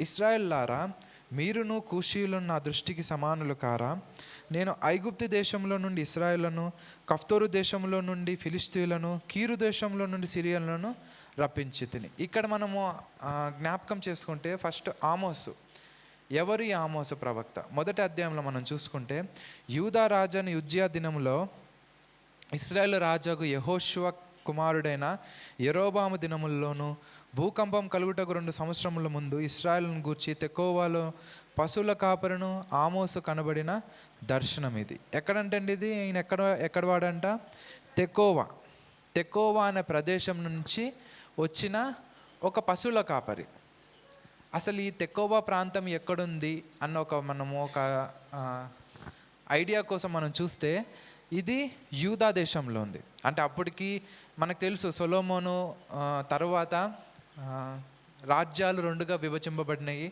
ఇశ్రాయేల్లారా, మీరును కూషీయులను నా దృష్టికి సమానులు కారా? నేను ఐగుప్తు దేశంలో నుండి ఇశ్రాయేలును, కఫ్తోరు దేశంలో నుండి ఫిలిష్తీయులను, కీరు దేశంలో నుండి సిరియలను రప్పించి తిని. ఇక్కడ మనము జ్ఞాపకం చేసుకుంటే ఫస్ట్ ఆమోసు. ఎవరు ఈ ఆమోసు ప్రవక్త? మొదటి అధ్యాయంలో మనం చూసుకుంటే, యూదా రాజాని ఉజ్జియా దినంలో ఇశ్రాయేలు రాజాకు యెహోషువ కుమారుడైన యెరోబాము దినముల్లోనూ భూకంపం కలుగుటకు 2 సంవత్సరముల ముందు ఇశ్రాయేలును గూర్చి తెకోవాలో పశువుల కాపరును ఆమోసు కనబడిన దర్శనం ఇది. ఎక్కడంటే ఇది ఈయన ఎక్కడ వాడంట? తెకోవా అనే ప్రదేశం నుంచి వచ్చిన ఒక పశువుల కాపరి. అసలు ఈ తెకోవా ప్రాంతం ఎక్కడుంది అన్న మనము ఒక ఐడియా కోసం మనం చూస్తే, ఇది యూదా దేశంలో ఉంది. అంటే అప్పటికి మనకు తెలుసు, సొలొమోను తర్వాత రాజ్యాలు 2గా విభజింపబడినాయి.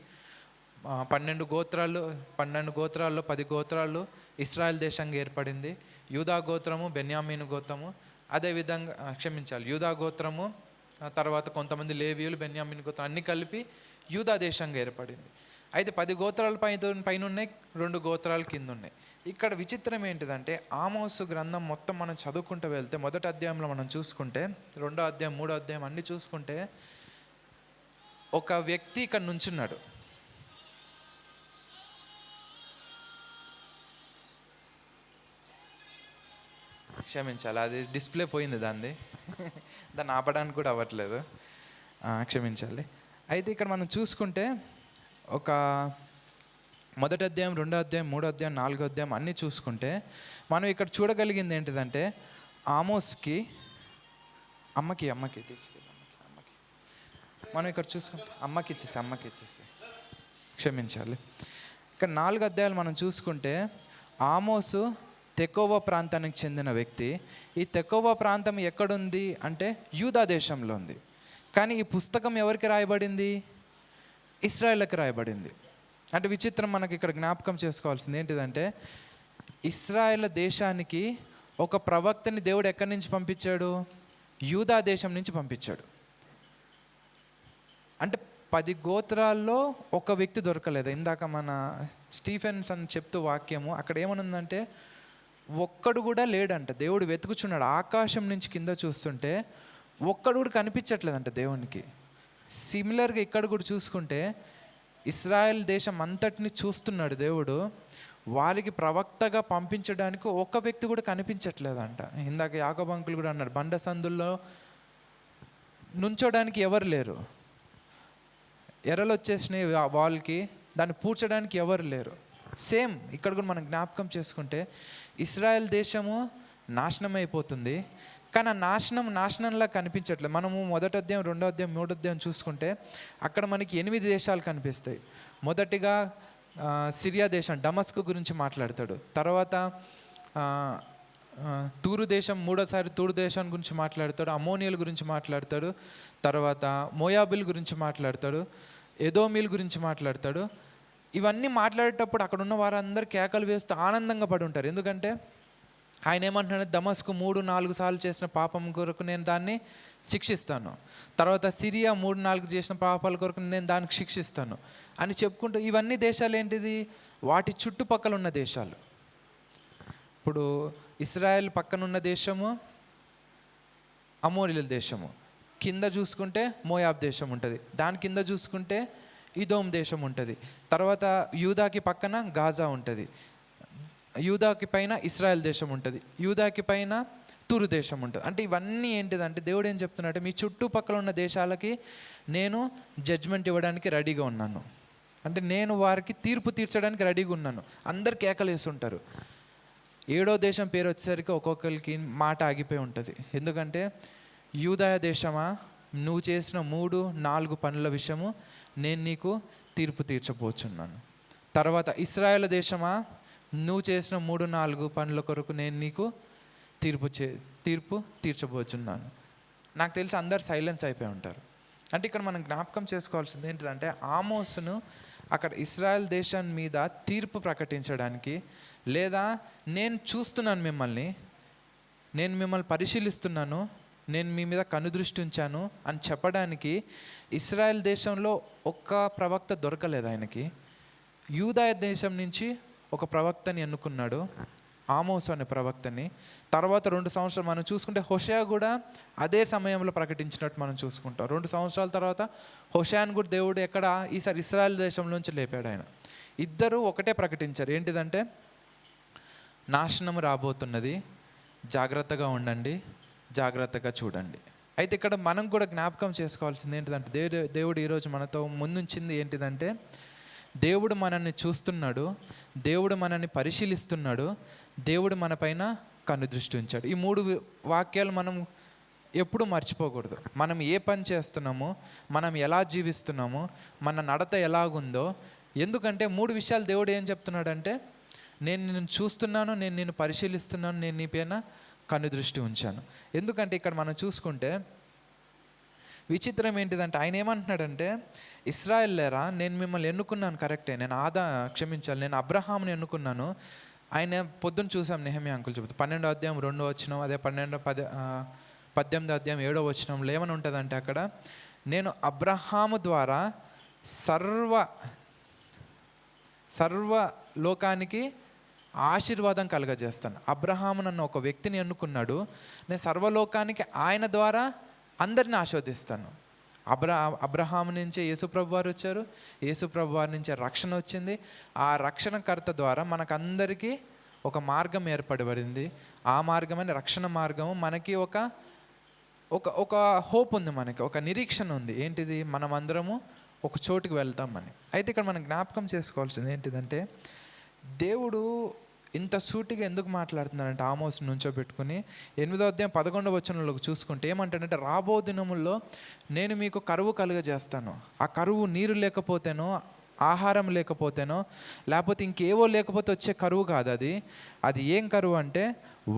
12 గోత్రాల్లో 10 గోత్రాలు ఇశ్రాయేల్ దేశంగా ఏర్పడింది. యూదా గోత్రము, బెన్యామీను గోత్రము, అదేవిధంగా యూదా గోత్రము, తర్వాత కొంతమంది లేవీయులు, బెన్యామీను గోత్రం అన్నీ కలిపి యూదా దేశంగా ఏర్పడింది. అయితే 10 గోత్రాల పైన ఉన్నాయి, 2 గోత్రాలు కింద ఉన్నాయి. ఇక్కడ విచిత్రం ఏంటిదంటే, ఆమోసు గ్రంథం మొత్తం మనం చదువుకుంటూ వెళ్తే, మొదటి అధ్యాయంలో మనం చూసుకుంటే, 2వ అధ్యాయం 3వ అధ్యాయం అన్నీ చూసుకుంటే, ఒక వ్యక్తి ఇక్కడ నుంచున్నాడు. క్షమించాలి, అది డిస్ప్లే పోయింది, దాన్ని ఆపడానికి కూడా అవ్వట్లేదు, క్షమించాలి. అయితే ఇక్కడ మనం చూసుకుంటే, ఒక మొదటి అధ్యాయం, 2వ అధ్యాయం, 3వ అధ్యాయం, 4వ అధ్యాయం అన్నీ చూసుకుంటే, మనం ఇక్కడ చూడగలిగింది ఏంటిదంటే, ఆమోస్కి అమ్మకి తీసుకెళ్ళి మనం ఇక్కడ చూసుకుంటే అమ్మకి ఇచ్చేసి క్షమించాలి. ఇక్కడ 4 అధ్యాయాలు మనం చూసుకుంటే, ఆమోసు తెకోవా ప్రాంతానికి చెందిన వ్యక్తి. ఈ తెకోవా ప్రాంతం ఎక్కడుంది అంటే యూదా దేశంలో ఉంది. కానీ ఈ పుస్తకం ఎవరికి రాయబడింది? ఇశ్రాయేలుకి రాయబడింది. అంటే విచిత్రం మనకి ఇక్కడ జ్ఞాపకం చేసుకోవాల్సింది ఏంటిదంటే, ఇశ్రాయేల్ దేశానికి ఒక ప్రవక్తని దేవుడు ఎక్కడి నుంచి పంపించాడు? యూదా దేశం నుంచి పంపించాడు. అంటే 10 గోత్రాల్లో ఒక వ్యక్తి దొరకలేదు. ఇందాక మన స్టీఫెన్స్ అని చెప్తూ వాక్యము అక్కడ ఏమనుందంటే, ఒక్కడు కూడా లేడంట. దేవుడు వెతుకుచున్నాడు. ఆకాశం నుంచి కింద చూస్తుంటే ఒక్కడు కూడా కనిపించట్లేదంట దేవునికి. సిమిలర్గా ఇక్కడ కూడా చూసుకుంటే, ఇశ్రాయేల్ దేశం అంతటిని చూస్తున్నాడు దేవుడు, వారికి ప్రవక్తగా పంపించడానికి ఒక్క వ్యక్తి కూడా కనిపించట్లేదంట. ఇందాక యాకోబు అంకుల్ కూడా అన్నారు, బండ సందుల్లో నుంచోడానికి ఎవరు లేరు, ఎర్రలు వచ్చేసినాయి వాళ్ళకి, దాన్ని పూడ్చడానికి ఎవరు లేరు. సేమ్ ఇక్కడ కూడా మనం జ్ఞాపకం చేసుకుంటే, ఇశ్రాయేల్ దేశము నాశనం అయిపోతుంది, కానీ ఆ నాశనంలా కనిపించట్లేదు. మనము మొదటి అధ్యాయం, 2వ అధ్యాయం, 3వ అధ్యాయం చూసుకుంటే అక్కడ మనకి 8 దేశాలు కనిపిస్తాయి. మొదటిగా సిరియా దేశం, డమస్కు గురించి మాట్లాడతాడు. తర్వాత తూరు దేశం, 3వసారి తూరు దేశం గురించి మాట్లాడతాడు. అమోనియల్ గురించి మాట్లాడతాడు. తర్వాత మోయాబిల్ గురించి మాట్లాడతాడు. ఎదోమీల్ గురించి మాట్లాడతాడు. ఇవన్నీ మాట్లాడేటప్పుడు అక్కడ ఉన్న వారందరూ కేకలు వేస్తూ ఆనందంగా పడి ఉంటారు. ఎందుకంటే ఆయన ఏమంటున్నాడు, దమస్కు 3-4 సార్లు చేసిన పాపం కొరకు నేను దాన్ని శిక్షిస్తాను, తర్వాత సిరియా 3-4 చేసిన పాపాల కొరకు నేను దానికి శిక్షిస్తాను అని చెప్పుకుంటూ, ఇవన్నీ దేశాలు ఏంటిది? వాటి చుట్టుపక్కల ఉన్న దేశాలు. ఇప్పుడు ఇశ్రాయేల్ పక్కనున్న దేశము అమోరీల దేశము, కింద చూసుకుంటే మోయాబ్ దేశం ఉంటుంది, దాని కింద చూసుకుంటే ఇదోమ్ దేశం ఉంటుంది, తర్వాత యూదాకి పక్కన గాజా ఉంటుంది, యూదాకి పైన ఇశ్రాయేల్ దేశం ఉంటుంది, యూదాకి పైన తూరు దేశం ఉంటుంది. అంటే ఇవన్నీ ఏంటిదంటే, దేవుడు ఏం చెప్తున్నాడంటే, మీ చుట్టుపక్కల ఉన్న దేశాలకి నేను జడ్జ్మెంట్ ఇవ్వడానికి రెడీగా ఉన్నాను. అంటే నేను వారికి తీర్పు తీర్చడానికి రెడీగా ఉన్నాను. అందరు కేకలు వేస్తుంటారు. 7వ దేశం పేరు వచ్చేసరికి ఒక్కొక్కరికి మాట ఆగిపోయి ఉంటుంది. ఎందుకంటే, యూదాయ దేశమా, నువ్వు చేసిన 3-4 పనుల విషయము నేను నీకు తీర్పు తీర్చబోచున్నాను. తర్వాత ఇశ్రాయేల్ దేశమా, నువ్వు చేసిన 3-4 పనుల కొరకు నేను నీకు తీర్పు తీర్చబోచున్నాను. నాకు తెలిసి అందరు సైలెన్స్ అయిపోయి ఉంటారు. అంటే ఇక్కడ మనం జ్ఞాపకం చేసుకోవాల్సింది ఏంటిదంటే, ఆమోసును అక్కడ ఇశ్రాయేల్ దేశం మీద తీర్పు ప్రకటించడానికి, లేదా నేను చూస్తున్నాను మిమ్మల్ని పరిశీలిస్తున్నాను, నేను మీ మీద కనుదృష్టి ఉంచాను అని చెప్పడానికి ఇస్రాయెల్ దేశంలో ఒక్క ప్రవక్త దొరకలేదు ఆయనకి. యూదా దేశం నుంచి ఒక ప్రవక్తని ఎన్నుకున్నాడు, ఆమోసు అనే ప్రవక్తని. తర్వాత 2 సంవత్సరాలు మనం చూసుకుంటే హోషేయ కూడా అదే సమయంలో ప్రకటించినట్టు మనం చూసుకుంటాం. 2 సంవత్సరాల తర్వాత హోషేయను కూడా దేవుడు ఎక్కడ ఈసారి ఇస్రాయెల్ దేశంలోంచి లేపాడు ఆయన. ఇద్దరు ఒకటే ప్రకటించారు, ఏంటిదంటే నాశనం రాబోతున్నది, జాగ్రత్తగా ఉండండి, జాగ్రత్తగా చూడండి. అయితే ఇక్కడ మనం కూడా జ్ఞాపకం చేసుకోవాల్సింది ఏంటిదంటే దేవుడు ఈరోజు మనతో ముందుంచింది ఏంటిదంటే దేవుడు మనల్ని చూస్తున్నాడు, దేవుడు మనల్ని పరిశీలిస్తున్నాడు, దేవుడు మన పైన కనుదృష్టి ఉంచాడు. ఈ 3 వాక్యాలు మనం ఎప్పుడు మర్చిపోకూడదు. మనం ఏ పని చేస్తున్నామో, మనం ఎలా జీవిస్తున్నామో, మన నడత ఎలాగుందో. ఎందుకంటే 3 విషయాలు దేవుడు ఏం చెప్తున్నాడంటే నేను నిన్ను చూస్తున్నాను, నేను నిన్ను పరిశీలిస్తున్నాను, నేను నీ పైన కనుదృష్టి ఉంచాను. ఎందుకంటే ఇక్కడ మనం చూసుకుంటే విచిత్రం ఏంటిదంటే ఆయన ఏమంటున్నాడంటే ఇశ్రాయేల్లేరా, నేను మిమ్మల్ని ఎన్నుకున్నాను కరెక్టే, నేను అబ్రహాముని ఎన్నుకున్నాను. ఆయన పొద్దున్న చూసాం నెహెమ్యా అంకుల్ చెబుతూ 12వ అధ్యాయం 2వ వచనం, అదే 18వ అధ్యాయం 7వ వచనంలో ఏమని ఉంటుందంటే అక్కడ నేను అబ్రహాము ద్వారా సర్వ లోకానికి ఆశీర్వాదం కలుగజేస్తాను. అబ్రహాము నన్ను ఒక వ్యక్తిని ఎన్నుకున్నాడు, నేను సర్వలోకానికి ఆయన ద్వారా అందరిని ఆశీర్వదిస్తాను. అబ్రహాము నుంచే యేసుప్రభు వారు వచ్చారు, యేసుప్రభు వారి నుంచే రక్షణ వచ్చింది. ఆ రక్షణకర్త ద్వారా మనకందరికీ ఒక మార్గం ఏర్పడబడింది. ఆ మార్గమైన రక్షణ మార్గము మనకి ఒక హోప్ ఉంది, మనకి ఒక నిరీక్షణ ఉంది. ఏంటిది? మనం అందరము ఒక చోటుకి వెళ్తామని. అయితే ఇక్కడ మనం జ్ఞాపకం చేసుకోవాల్సింది ఏంటిదంటే దేవుడు ఇంత సూటిగా ఎందుకు మాట్లాడుతున్నాడంటే ఆమోస్ నుంచోబెట్టుకుని 8వ అధ్యాయం 11వ వచనంలోకి చూసుకుంటే ఏమంటాడంటే రాబో దినముల్లో నేను మీకు కరువు కలుగజేస్తాను. ఆ కరువు నీరు లేకపోతేనో, ఆహారం లేకపోతేనో, లేకపోతే ఇంకేవో లేకపోతే వచ్చే కరువు కాదు. అది ఏం కరువు అంటే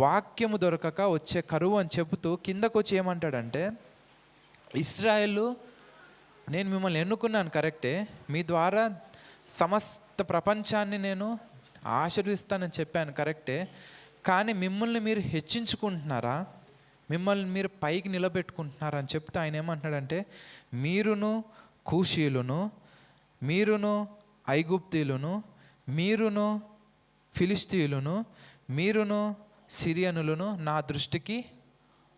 వాక్యము దొరకక వచ్చే కరువు అని చెబుతూ కిందకు వచ్చి ఏమంటాడంటే ఇశ్రాయేలు, నేను మిమ్మల్ని ఎన్నుకున్నాను కరెక్టే, మీ ద్వారా సమస్త ప్రపంచాన్ని నేను ఆశీర్వదిస్తానని చెప్పాను కరెక్టే, కానీ మిమ్మల్ని మీరు హెచ్చించుకుంటున్నారా, మిమ్మల్ని మీరు పైకి నిలబెట్టుకుంటున్నారా అని చెప్తే ఆయన ఏమంటున్నాడంటే మీరును కూషీయులను, మీరును ఐగుప్తీయులను, మీరును ఫిలిస్తీయులను, మీరును సిరియనులను నా దృష్టికి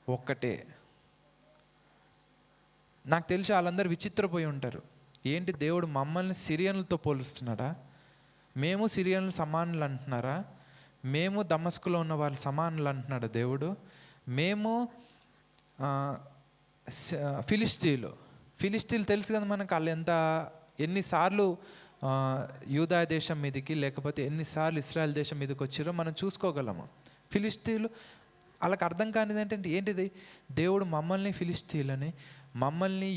ఒక్కటే. నాకు తెలిసి వాళ్ళందరూ విచిత్రపోయి ఉంటారు, ఏంటి దేవుడు మమ్మల్ని సిరియనులతో పోలుస్తున్నాడా, మేము సిరియనులు సమానులు అంటున్నారా, మేము దమస్కులో ఉన్న వాళ్ళు సమానులు అంటున్నాడా దేవుడు, మేము ఫిలిస్తీన్లు తెలుసు కదా మనకు, వాళ్ళు ఎన్నిసార్లు యూదా దేశం మీదకి లేకపోతే ఎన్నిసార్లు ఇశ్రాయేల్ దేశం మీదకి వచ్చారో మనం చూసుకోగలము. ఫిలిస్తీన్లు వాళ్ళకి అర్థం కానిది ఏంటిది, దేవుడు మమ్మల్ని ఫిలిస్తీన్లని, మమ్మల్ని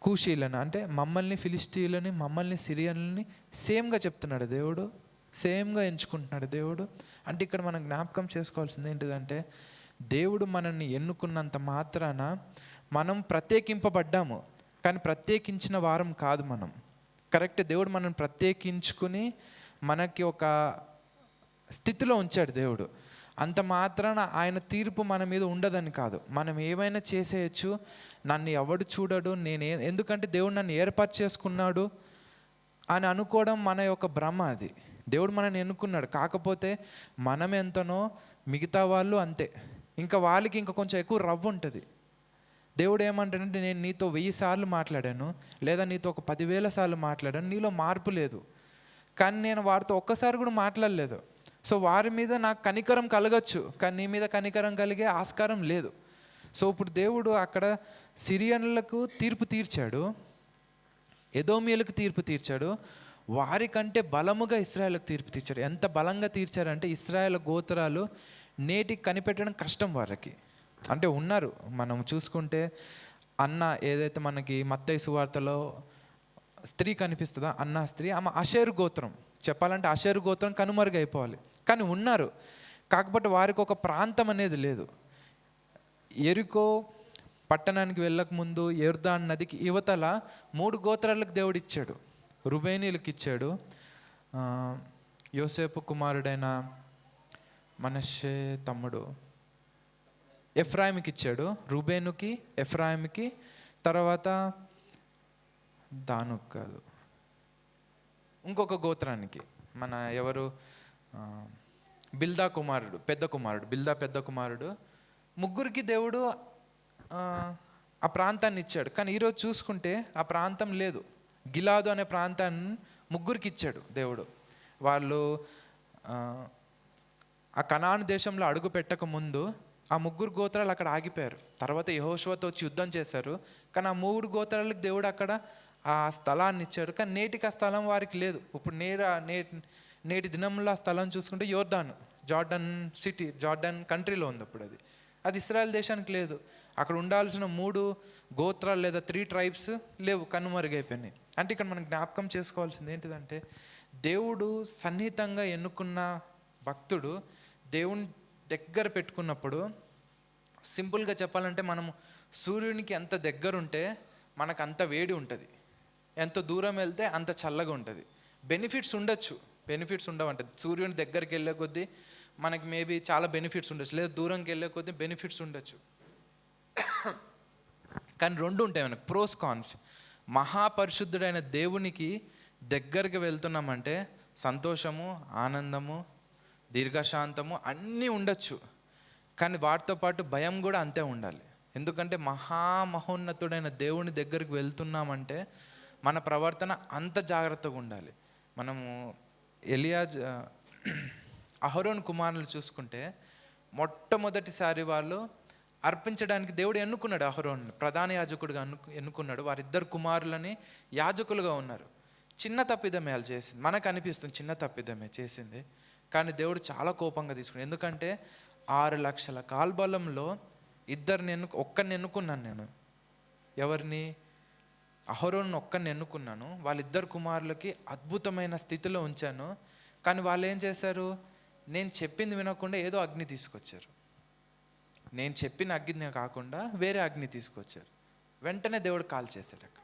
కూషీలను, అంటే మమ్మల్ని ఫిలిస్తీన్లని, మమ్మల్ని సిరియన్లని సేమ్గా చెప్తున్నాడు దేవుడు, సేమ్గా ఎంచుకుంటున్నాడు దేవుడు. అంటే ఇక్కడ మనం జ్ఞాపకం చేసుకోవాల్సింది ఏంటిదంటే దేవుడు మనల్ని ఎన్నుకున్నంత మాత్రాన మనం ప్రత్యేకింపబడ్డాము, కానీ ప్రత్యేకించిన వారం కాదు మనం. కరెక్ట్, దేవుడు మనల్ని ప్రత్యేకించుకుని మనకి ఒక స్థితిలో ఉంచాడు దేవుడు. అంత మాత్రాన ఆయన తీర్పు మన మీద ఉండదని కాదు. మనం ఏమైనా చేసేయచ్చు, నన్ను ఎవడు చూడడు, ఎందుకంటే దేవుడు నన్ను ఏర్పాటు చేసుకున్నాడు అని అనుకోవడం మన యొక్క భ్రమ. అది దేవుడు మనల్ని ఎన్నుకున్నాడు, కాకపోతే మనం ఎంతనో మిగతా వాళ్ళు అంతే, ఇంకా వాళ్ళకి ఇంకా కొంచెం ఎక్కువ రవ్వు ఉంటుంది. దేవుడు ఏమంటాడంటే నేను నీతో 1000 సార్లు మాట్లాడాను, లేదా నీతో ఒక 10,000 సార్లు మాట్లాడాను, నీలో మార్పు లేదు, కానీ నేను వారితో ఒక్కసారి కూడా మాట్లాడలేదు. సో వారి మీద నాకు కనికరం కలగచ్చు, కానీ నీ మీద కనికరం కలిగే ఆస్కారం లేదు. సో ఇప్పుడు దేవుడు అక్కడ సిరియన్లకు తీర్పు తీర్చాడు, ఎదోమీయులకు తీర్పు తీర్చాడు, వారికంటే బలముగా ఇశ్రాయేలుకు తీర్పు తీర్చాడు. ఎంత బలంగా తీర్చారంటే ఇశ్రాయేలు గోత్రాలు నేటికి కనిపెట్టడం కష్టం వారికి. అంటే ఉన్నారు, మనం చూసుకుంటే అన్న ఏదైతే మనకి మత్తయి సువార్తలో స్త్రీ కనిపిస్తుందో, అన్న స్త్రీ, ఆమె ఆషేరు గోత్రం. చెప్పాలంటే ఆషేరు గోత్రం కనుమరుగైపోవాలి, కానీ ఉన్నారు. కాకపోతే వారికి ఒక ప్రాంతం అనేది లేదు. యెరికో పట్టణానికి వెళ్ళకముందు యొర్దాను నదికి యువతల 3 గోత్రాలకు దేవుడు ఇచ్చాడు. రుబేనీలకు ఇచ్చాడు, యోసేపు కుమారుడైన మనష్షే తమ్ముడు ఎఫ్రాయిముకి ఇచ్చాడు, రూబేనుకి, ఎఫ్రాయిముకి, తర్వాత దానుకు కాదు, ఇంకొక గోత్రానికి, మన ఎవరు, బిల్దా కుమారుడు, బిల్దా పెద్ద కుమారుడు, ముగ్గురికి దేవుడు ఆ ప్రాంతాన్ని ఇచ్చాడు. కానీ ఈరోజు చూసుకుంటే ఆ ప్రాంతం లేదు. గిలాదు అనే ప్రాంతాన్ని ముగ్గురికి ఇచ్చాడు దేవుడు. వాళ్ళు ఆ కనాను దేశంలో అడుగు పెట్టక ముందు ఆ ముగ్గురు గోత్రాలు అక్కడ ఆగిపోయారు. తర్వాత యెహోషువతో వచ్చి యుద్ధం చేశారు. కానీ ఆ 3 గోత్రాలకు దేవుడు అక్కడ ఆ స్థలాన్ని ఇచ్చాడు. కానీ నేటికి ఆ స్థలం వారికి లేదు. ఇప్పుడు నేటి దినంలో ఆ స్థలం చూసుకుంటే జార్డన్ సిటీ, జార్డన్ కంట్రీలో ఉంది. అప్పుడు అది ఇశ్రాయేల్ దేశానికి లేదు. అక్కడ ఉండాల్సిన 3 గోత్రాలు లేదా 3 ట్రైబ్స్ లేవు, కనుమరుగైపోయినాయి. అంటే ఇక్కడ మనం జ్ఞాపకం చేసుకోవాల్సింది ఏంటిదంటే, దేవుడు సన్నిహితంగా ఎన్నుకున్న భక్తుడు దేవుని దగ్గర పెట్టుకున్నప్పుడు, సింపుల్గా చెప్పాలంటే మనము సూర్యునికి ఎంత దగ్గర ఉంటే మనకు అంత వేడి ఉంటుంది, ఎంత దూరం వెళ్తే అంత చల్లగా ఉంటుంది. బెనిఫిట్స్ ఉండవంటే, సూర్యుని దగ్గరికి వెళ్ళే కొద్దీ మనకి మేబీ చాలా బెనిఫిట్స్ ఉండొచ్చు, లేదా దూరంకి వెళ్ళే కొద్దీ బెనిఫిట్స్ ఉండొచ్చు. కానీ 2 ఉంటాయి మనకు, ప్రోస్ కాన్స్. మహాపరిశుద్ధుడైన దేవునికి దగ్గరికి వెళ్తున్నామంటే సంతోషము, ఆనందము, దీర్ఘశాంతము అన్నీ ఉండొచ్చు. కానీ వాటితో పాటు భయం కూడా అంతే ఉండాలి. ఎందుకంటే మహోన్నతుడైన దేవుని దగ్గరికి వెళ్తున్నామంటే మన ప్రవర్తన అంత జాగ్రత్తగా ఉండాలి. మనము అహరోను కుమారులు చూసుకుంటే, మొట్టమొదటిసారి వాళ్ళు అర్పించడానికి దేవుడు ఎన్నుకున్నాడు. అహరోను ప్రధాన యాజకుడిగా ఎన్నుకున్నాడు. వారిద్దరు కుమారులని యాజకులుగా ఉన్నారు. చిన్న తప్పిదమే వాళ్ళు చేసింది. మనకు అనిపిస్తుంది చిన్న తప్పిదమే చేసింది, కానీ దేవుడు చాలా కోపంగా తీసుకున్నాడు. ఎందుకంటే 6 లక్షల కాల్బలంలో ఒక్కరిని ఎన్నుకున్నాను నేను. ఎవరిని? అహరోను ఒక్కరిని ఎన్నుకున్నాను. వాళ్ళిద్దరు కుమారులకి అద్భుతమైన స్థితిలో ఉంచాను. కానీ వాళ్ళు ఏం చేశారు? నేను చెప్పింది వినకుండా ఏదో అగ్ని తీసుకొచ్చారు. నేను చెప్పిన అగ్ని కాకుండా వేరే అగ్ని తీసుకొచ్చారు. వెంటనే దేవుడు కాల్ చేశాడు అక్కడ.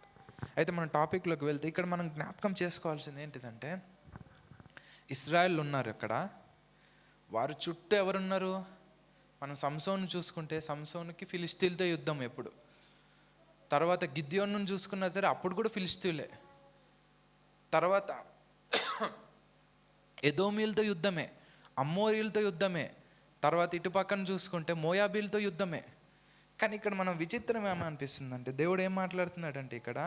అయితే మనం టాపిక్లోకి వెళ్తే, ఇక్కడ మనం జ్ఞాపకం చేసుకోవాల్సింది ఏంటిదంటే, ఇశ్రాయేల్ ఉన్నారు అక్కడ. వారు చుట్టూ ఎవరున్నారు? మనం సంసోను చూసుకుంటే, సంసోనుకి ఫిలిస్తీన్తో యుద్ధం ఎప్పుడు. తర్వాత గిద్యోను చూసుకున్నా సరే అప్పుడు కూడా ఫిలిస్తీన్లే. తర్వాత ఎదోమీలతో యుద్ధమే, అమ్మోరీలతో యుద్ధమే. తర్వాత ఇటు పక్కన చూసుకుంటే మోయాబీలతో యుద్ధమే. కానీ ఇక్కడ మనం విచిత్రం ఏమనిపిస్తుందంటే, దేవుడు ఏం మాట్లాడుతున్నాడంటే, ఇక్కడ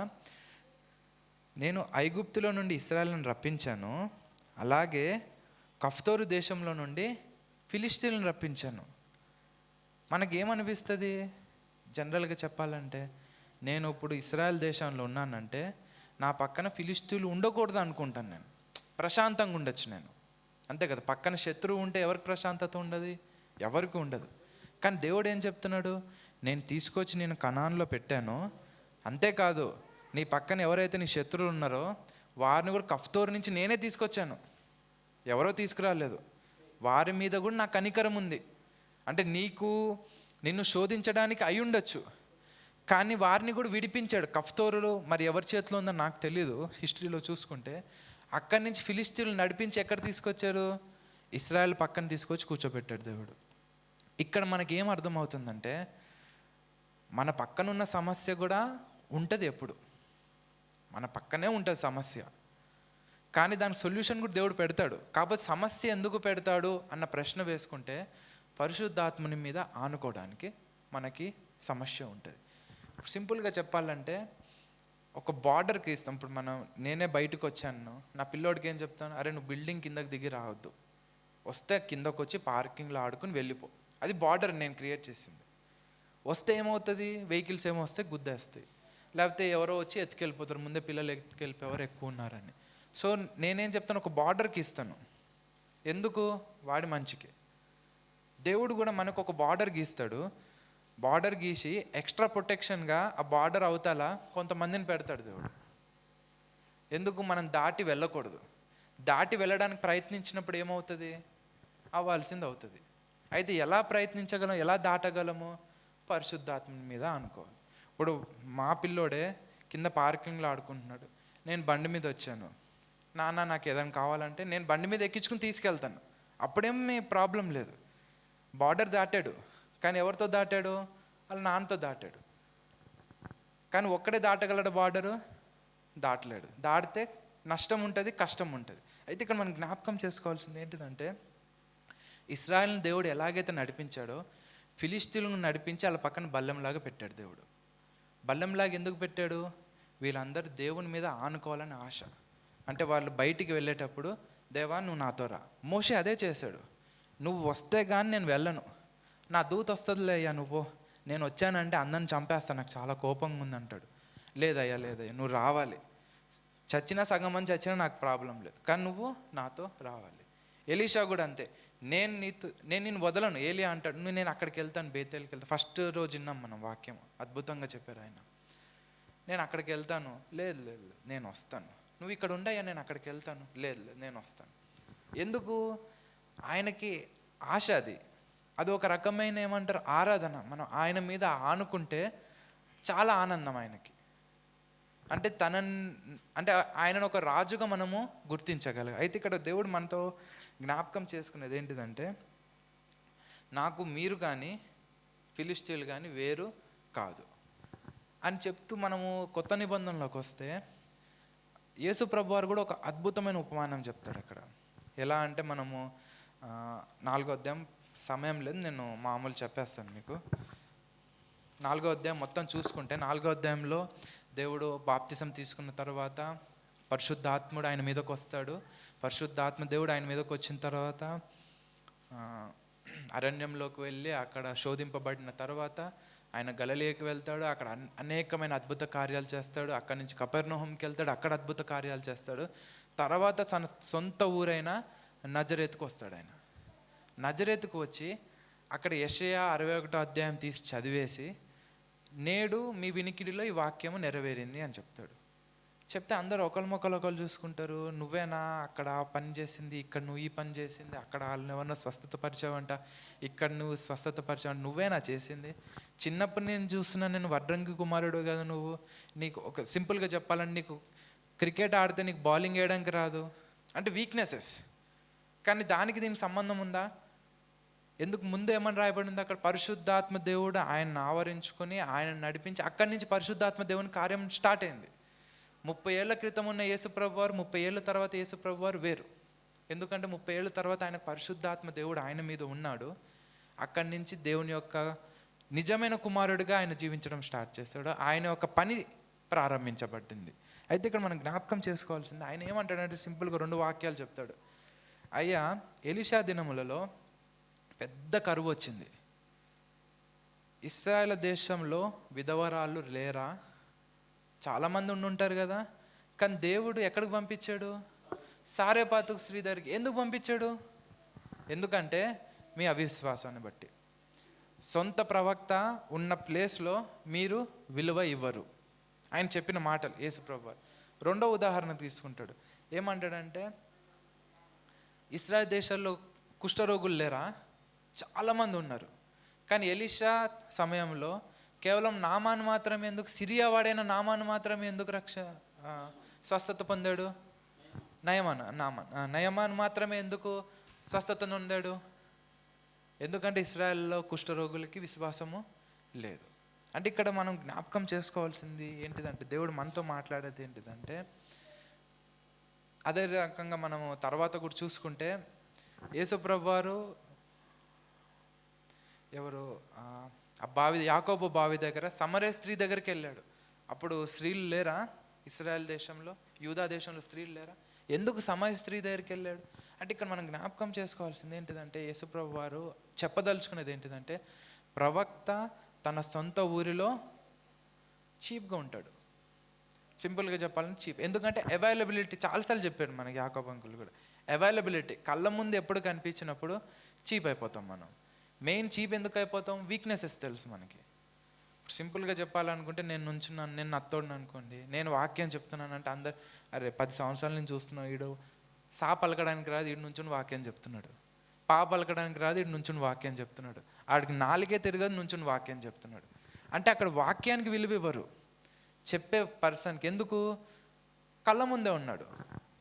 నేను ఐగుప్తులో నుండి ఇశ్రాయేలును రప్పించాను, అలాగే కఫ్తోరు దేశంలో నుండి ఫిలిస్తీన్లను రప్పించాను. మనకేమనిపిస్తుంది? జనరల్గా చెప్పాలంటే, నేను ఇప్పుడు ఇశ్రాయేల్ దేశంలో ఉన్నానంటే నా పక్కన ఫిలిస్తీన్లు ఉండకూడదు అనుకుంటాను. నేను ప్రశాంతంగా ఉండొచ్చు నేను, అంతే కదా. పక్కన శత్రువు ఉంటే ఎవరికి ప్రశాంతత ఉండదు? ఎవరికి ఉండదు. కానీ దేవుడు ఏం చెప్తున్నాడు? నేను తీసుకొచ్చి నేను కనాన్లో పెట్టాను, అంతేకాదు నీ పక్కన ఎవరైతే నీ శత్రువులు ఉన్నారో వారిని కూడా కఫ్తోరు నుంచి నేనే తీసుకొచ్చాను, ఎవరో తీసుకురాలేదు. వారి మీద కూడా నాకు కనికరం ఉంది. అంటే నిన్ను శోధించడానికి అయి ఉండొచ్చు, కానీ వారిని కూడా విడిపించాడు. కఫ్తోరులు మరి ఎవరి చేతిలో ఉందో నాకు తెలీదు, హిస్టరీలో చూసుకుంటే. అక్కడి నుంచి ఫిలిస్తీన్లు నడిపించి ఎక్కడ తీసుకొచ్చారు? ఇశ్రాయేల్ పక్కన తీసుకొచ్చి కూర్చోబెట్టాడు దేవుడు. ఇక్కడ మనకి ఏం అర్థమవుతుందంటే, మన పక్కన ఉన్న సమస్య కూడా ఉంటుంది, ఎప్పుడు మన పక్కనే ఉంటుంది సమస్య, కానీ దానికి సొల్యూషన్ కూడా దేవుడు పెడతాడు. కాకపోతే సమస్య ఎందుకు పెడతాడు అన్న ప్రశ్న వేసుకుంటే, పరిశుద్ధాత్మని మీద ఆనుకోవడానికి మనకి సమస్య ఉంటుంది. ఇప్పుడు సింపుల్గా చెప్పాలంటే, ఒక బార్డర్కి ఇస్తాం. ఇప్పుడు నేనే బయటకు వచ్చాను, నా పిల్లోడికి ఏం చెప్తాను? అరే నువ్వు బిల్డింగ్ కిందకి దిగి రావద్దు, వస్తే కిందకు వచ్చి పార్కింగ్లో ఆడుకుని వెళ్ళిపో. అది బార్డర్ నేను క్రియేట్ చేసింది. వస్తే ఏమవుతుంది? వెహికల్స్ ఏమో వస్తే గుద్దేస్తాయి, లేకపోతే ఎవరో వచ్చి ఎత్తుకెళ్ళిపోతారు. ముందే పిల్లలు ఎత్తుకెళ్ళిపోయేవారు ఎక్కువ ఉన్నారని. సో నేనేం చెప్తాను? ఒక బార్డర్కి ఇస్తాను. ఎందుకు? వాడి మంచికి. దేవుడు కూడా మనకు ఒక బార్డర్ గీస్తాడు. బార్డర్ గీసి ఎక్స్ట్రా ప్రొటెక్షన్గా ఆ బార్డర్ అవతల కొంతమందిని పెడతాడు దేవుడు. ఎందుకు? మనం దాటి వెళ్ళకూడదు. దాటి వెళ్ళడానికి ప్రయత్నించినప్పుడు ఏమవుతుంది? అవ్వాల్సింది అవుతుంది. అయితే ఎలా ప్రయత్నించగలం, ఎలా దాటగలము? పరిశుద్ధాత్మ మీద అనుకోవాలి. ఇప్పుడు మా పిల్లోడే కింద పార్కింగ్లో ఆడుకుంటున్నాడు, నేను బండి మీద వచ్చాను, నాన్న నాకు ఏదైనా కావాలంటే నేను బండి మీద ఎక్కించుకుని తీసుకెళ్తాను, అప్పుడేమీ ప్రాబ్లం లేదు. బార్డర్ దాటాడు, కానీ ఎవరితో దాటాడు? వాళ్ళ నాన్నతో దాటాడు. కానీ ఒక్కడే దాటగలడు బార్డరు? దాటలేడు. దాటితే నష్టం ఉంటుంది, కష్టం ఉంటుంది. అయితే ఇక్కడ మనం జ్ఞాపకం చేసుకోవాల్సింది ఏంటిదంటే, ఇశ్రాయేలుని దేవుడు ఎలాగైతే నడిపించాడో ఫిలిష్తీయులను నడిపించి వాళ్ళ పక్కన బల్లెంలాగా పెట్టాడు దేవుడు. బల్లెంలాగా ఎందుకు పెట్టాడు? వీళ్ళందరూ దేవుని మీద ఆనుకోవాలని ఆశ. అంటే వాళ్ళు బయటికి వెళ్ళేటప్పుడు, దేవా నువ్వు నాతో రా. మోషే అదే చేశాడు. నువ్వు వస్తే కానీ నేను వెళ్ళను, నా దూత వస్తుందిలే అయ్యా, నువ్వు నేను వచ్చానంటే అందరిని చంపేస్తాను, నాకు చాలా కోపంగా ఉందంటాడు. లేదయ్యా నువ్వు రావాలి, చచ్చినా సగం మంది చచ్చినా నాకు ప్రాబ్లం లేదు, కానీ నువ్వు నాతో రావాలి. ఎలీషా కూడా అంతే, నేను నిన్ను వదలను. ఏలియా అంటాడు, నేను అక్కడికి వెళ్తాను, బేతేల్కి వెళ్తాను. ఫస్ట్ రోజు విన్నాం మనం వాక్యం, అద్భుతంగా చెప్పారు ఆయన. నేను అక్కడికి వెళ్తాను. లేదు నేను వస్తాను. నువ్వు ఇక్కడ ఉండయ్యా, నేను అక్కడికి వెళ్తాను. లేదు నేను వస్తాను. ఎందుకు? ఆయనకి ఆశ. అది ఒక రకమైన ఏమంటారు, ఆరాధన. మనం ఆయన మీద ఆనుకుంటే చాలా ఆనందం ఆయనకి. అంటే అంటే ఆయనను ఒక రాజుగా మనము గుర్తించగలగాలి. అయితే ఇక్కడ దేవుడు మనతో జ్ఞాపకం చేసుకునేది ఏంటిదంటే, నాకు మీరు కానీ ఫిలిష్తీయులు కానీ వేరు కాదు అని చెప్తూ మనము కొత్త నిబంధనలోకి వస్తే యేసు ప్రభువారు కూడా ఒక అద్భుతమైన ఉపమానం చెప్తాడు అక్కడ. ఎలా అంటే, మనము 4వ అధ్యాయం, సమయం లేదు నేను మామూలు చెప్పేస్తాను మీకు. 4వ అధ్యాయం మొత్తం చూసుకుంటే, 4వ అధ్యాయంలో దేవుడు బాప్తిసం తీసుకున్న తర్వాత పరిశుద్ధాత్ముడు ఆయన మీదకి వస్తాడు. పరిశుద్ధాత్మ దేవుడు ఆయన మీదకి వచ్చిన తర్వాత అరణ్యంలోకి వెళ్ళి అక్కడ శోధింపబడిన తర్వాత ఆయన గలిలయకి వెళ్తాడు. అక్కడ అనేకమైన అద్భుత కార్యాలు చేస్తాడు. అక్కడి నుంచి కపెర్నహూముకి వెళ్తాడు, అక్కడ అద్భుత కార్యాలు చేస్తాడు. తర్వాత తన సొంత ఊరైన నజరేతుకు వస్తాడు. ఆయన నజరేతుకు వచ్చి అక్కడ యెషయా 61వ అధ్యాయం తీసి చదివేసి, నేడు మీ వినికిడిలో ఈ వాక్యము నెరవేరింది అని చెప్తాడు. చెప్తే అందరూ ఒకరు చూసుకుంటారు. నువ్వేనా అక్కడ ఆ పని చేసింది, ఇక్కడ నువ్వు ఈ పని చేసింది, అక్కడ వాళ్ళని ఎవరన్నా స్వస్థత పరిచావంట, ఇక్కడ నువ్వు స్వస్థత పరిచావంట, నువ్వేనా చేసింది? చిన్నప్పుడు నేను చూస్తున్నా, నేను వడ్రంగి కుమారుడు కదా నువ్వు. నీకు ఒక సింపుల్గా చెప్పాలంటే, నీకు క్రికెట్ ఆడితే నీకు బౌలింగ్ వేయడానికి రాదు అంటే వీక్నెసెస్. కానీ దానికి దీనికి సంబంధం ఉందా? ఎందుకు? ముందు ఏమని రాయబడింది అక్కడ? పరిశుద్ధాత్మ దేవుడు ఆయన్ని ఆవరించుకొని ఆయన నడిపించి అక్కడి నుంచి పరిశుద్ధాత్మ దేవుని కార్యం స్టార్ట్ అయింది. 30 ఏళ్ల క్రితం ఉన్న యేసుప్రభు వారు, 30 ఏళ్ళ తర్వాత యేసుప్రభు వారు వేరు. ఎందుకంటే 30 ఏళ్ళ తర్వాత ఆయన పరిశుద్ధాత్మ దేవుడు ఆయన మీద ఉన్నాడు. అక్కడి నుంచి దేవుని యొక్క నిజమైన కుమారుడిగా ఆయన జీవించడం స్టార్ట్ చేస్తాడు. ఆయన యొక్క పని ప్రారంభించబడింది. అయితే ఇక్కడ మనం జ్ఞాపకం చేసుకోవాల్సింది, ఆయన ఏమంటాడంటే సింపుల్గా 2 వాక్యాలు చెప్తాడు. అయ్యా, ఎలీషా దినములలో పెద్ద కరువు వచ్చింది, ఇశ్రాయేల్ దేశంలో విధవరాళ్ళు లేరా? చాలామంది ఉండుంటారు కదా. కానీ దేవుడు ఎక్కడికి పంపించాడు? సారెపాతుకు స్త్రీ దగ్గరికి. ఎందుకు పంపించాడు? ఎందుకంటే మీ అవిశ్వాసాన్ని బట్టి. సొంత ప్రవక్త ఉన్న ప్లేస్లో మీరు విలువ ఇవ్వరు. ఆయన చెప్పిన మాటలు యేసుప్రభు. 2వ ఉదాహరణ తీసుకుంటాడు. ఏమంటాడంటే, ఇశ్రాయేల్ దేశాల్లో కుష్ఠరోగులు లేరా? చాలామంది ఉన్నారు. కానీ ఎలీషా సమయంలో కేవలం నామాను మాత్రమే ఎందుకు, సిరియా వాడైన నామాను మాత్రమే ఎందుకు స్వస్థత పొందాడు? నయమాన్ మాత్రమే ఎందుకు స్వస్థత పొందాడు? ఎందుకంటే ఇశ్రాయేల్లో కుష్ఠరోగులకి విశ్వాసము లేదు. అంటే ఇక్కడ మనం జ్ఞాపకం చేసుకోవాల్సింది ఏంటిదంటే, దేవుడు మనతో మాట్లాడేది ఏంటిదంటే, అదే రకంగా మనము తర్వాత కూడా చూసుకుంటే, యేసుప్రభు వారు యాకోబు బావి దగ్గర సమరయ స్త్రీ దగ్గరికి వెళ్ళాడు. అప్పుడు స్త్రీలు లేరా ఇశ్రాయేల్ దేశంలో? యూదా దేశంలో స్త్రీలు లేరా? ఎందుకు సమరయ స్త్రీ దగ్గరికి వెళ్ళాడు? అంటే ఇక్కడ మనం జ్ఞాపకం చేసుకోవాల్సింది ఏంటిదంటే, యేసుప్రభు వారు చెప్పదలుచుకునేది ఏంటిదంటే, ప్రవక్త తన సొంత ఊరిలో చీప్గా ఉంటాడు. సింపుల్గా చెప్పాలంటే చీప్. ఎందుకంటే అవైలబిలిటీ, చాలాసార్లు చెప్పాడు మనకి యాకోబు అంకుల్ కూడా. అవైలబిలిటీ కళ్ళ ముందు ఎప్పుడు కనిపించినప్పుడు చీప్ అయిపోతాం మనం. మెయిన్ చీప్ ఎందుకు అయిపోతాం? వీక్నెసెస్ తెలుసు మనకి. సింపుల్గా చెప్పాలనుకుంటే, నేను నుంచున్నాను, నేను నత్తోడిని అనుకోండి, నేను వాక్యం చెప్తున్నానంటే అందరు, అరే 10 సంవత్సరాల నుంచి చూస్తున్నావు, ఈడు సా పలకడానికి రాదు, ఈడు నుంచుని వాక్యం చెప్తున్నాడు. పా పలకడానికి రాదు, ఈడు నుంచుని వాక్యం చెప్తున్నాడు. ఆడికి నాలుగే తిరగదు, నుంచుని వాక్యం చెప్తున్నాడు. అంటే అక్కడ వాక్యానికి విలువ ఇవ్వరు, చెప్పే పర్సన్కి. ఎందుకు? కళ్ళ ముందే ఉన్నాడు,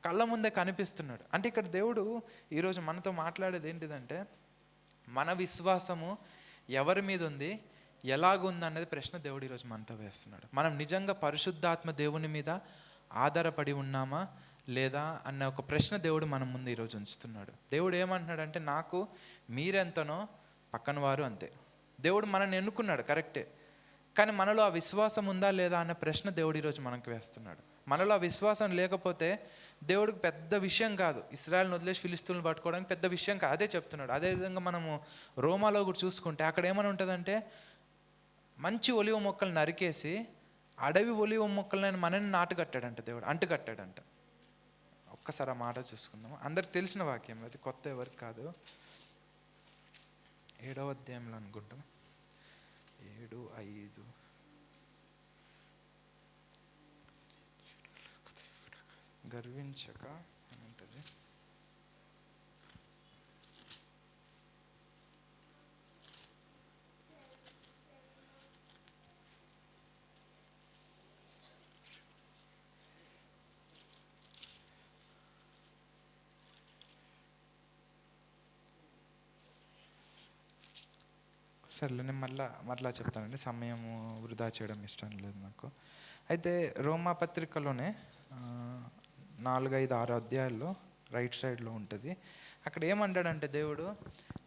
కళ్ళ ముందే కనిపిస్తున్నాడు. అంటే ఇక్కడ దేవుడు ఈరోజు మనతో మాట్లాడేది ఏంటిదంటే, మన విశ్వాసము ఎవరి మీద ఉంది, ఎలాగుంది అనేది ప్రశ్న దేవుడు ఈరోజు మనతో వేస్తున్నాడు. మనం నిజంగా పరిశుద్ధాత్మ దేవుని మీద ఆధారపడి ఉన్నామా లేదా అన్న ఒక ప్రశ్న దేవుడు మన ముందు ఈరోజు ఉంచుతున్నాడు. దేవుడు ఏమంటున్నాడంటే, నాకు మీరెంతనో పక్కన వారు అంతే. దేవుడు మనల్ని ఎన్నుకున్నాడు, కరెక్టే, కానీ మనలో ఆ విశ్వాసం ఉందా లేదా అన్న ప్రశ్న దేవుడు ఈరోజు మనకు వేస్తున్నాడు. మనలో ఆ విశ్వాసం లేకపోతే దేవుడికి పెద్ద విషయం కాదు, ఇశ్రాయేలును వదిలేసి ఫిలిష్తీయులను పట్టుకోవడానికి పెద్ద విషయం కాదు, అదే చెప్తున్నాడు. అదేవిధంగా మనము రోమాలో కూడా చూసుకుంటే అక్కడ ఏమైనా ఉంటుందంటే, మంచి ఒలివ మొక్కలు నరికేసి అడవి ఒలివ మొక్కలను మనని నాటుకట్టాడంట దేవుడు, అంటుకట్టాడంట. ఒక్కసారి ఆ మాట చూసుకుందాము. అందరికి తెలిసిన వాక్యం, అది కొత్త ఎవరికి కాదు. 7వ అధ్యాయంలో అనుకుంటాం, 7:5. గర్వించక అని ఉంటుంది. సర్లే, నేను మళ్ళా చెప్తానండి, సమయము వృధా చేయడం ఇష్టం లేదు నాకు. అయితే రోమా పత్రికలోనే 4-5-6 అధ్యాయాల్లో రైట్ సైడ్లో ఉంటుంది. అక్కడ ఏమంటాడంటే దేవుడు,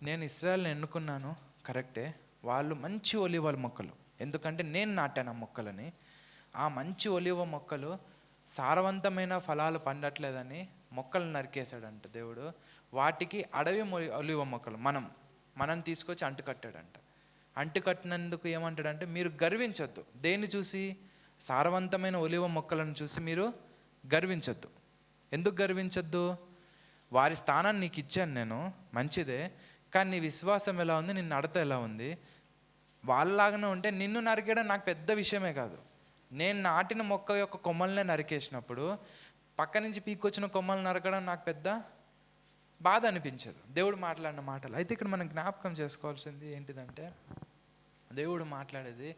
నేను ఇశ్రాయేలుని ఎన్నుకున్నాను, కరెక్టే, వాళ్ళు మంచి ఒలివ మొక్కలు, ఎందుకంటే నేను నాటాను ఆ మొక్కలని. ఆ మంచి ఒలివ మొక్కలు సారవంతమైన ఫలాలు పండట్లేదని మొక్కలు నరికేశాడంట దేవుడు. వాటికి అడవి ఒలివ మొక్కలు మనం తీసుకొచ్చి అంటుకట్టాడంట. అంటుకట్టినందుకు ఏమంటాడంటే, మీరు గర్వించొద్దు. దేన్ని చూసి? సారవంతమైన ఒలివ మొక్కలను చూసి మీరు గర్వించొద్దు. ఎందుకు గర్వించొద్దు? వారి స్థానాన్ని నీకు ఇచ్చాను నేను, మంచిదే, కానీ నీ విశ్వాసం ఎలా ఉంది, నీ నడత ఎలా ఉంది? వాళ్ళలాగానే ఉంటే నిన్ను నరికేయడం నాకు పెద్ద విషయమే కాదు. నేను నాటిన మొక్క యొక్క కొమ్మలనే నరికేసినప్పుడు పక్క నుంచి పీక్కొచ్చిన కొమ్మలు నరకడం నాకు పెద్ద బాధ అనిపించదు, దేవుడు మాట్లాడిన మాటలు. అయితే ఇక్కడ మనం జ్ఞాపకం చేసుకోవాల్సింది ఏంటిదంటే, దేవుడు మాట్లాడేది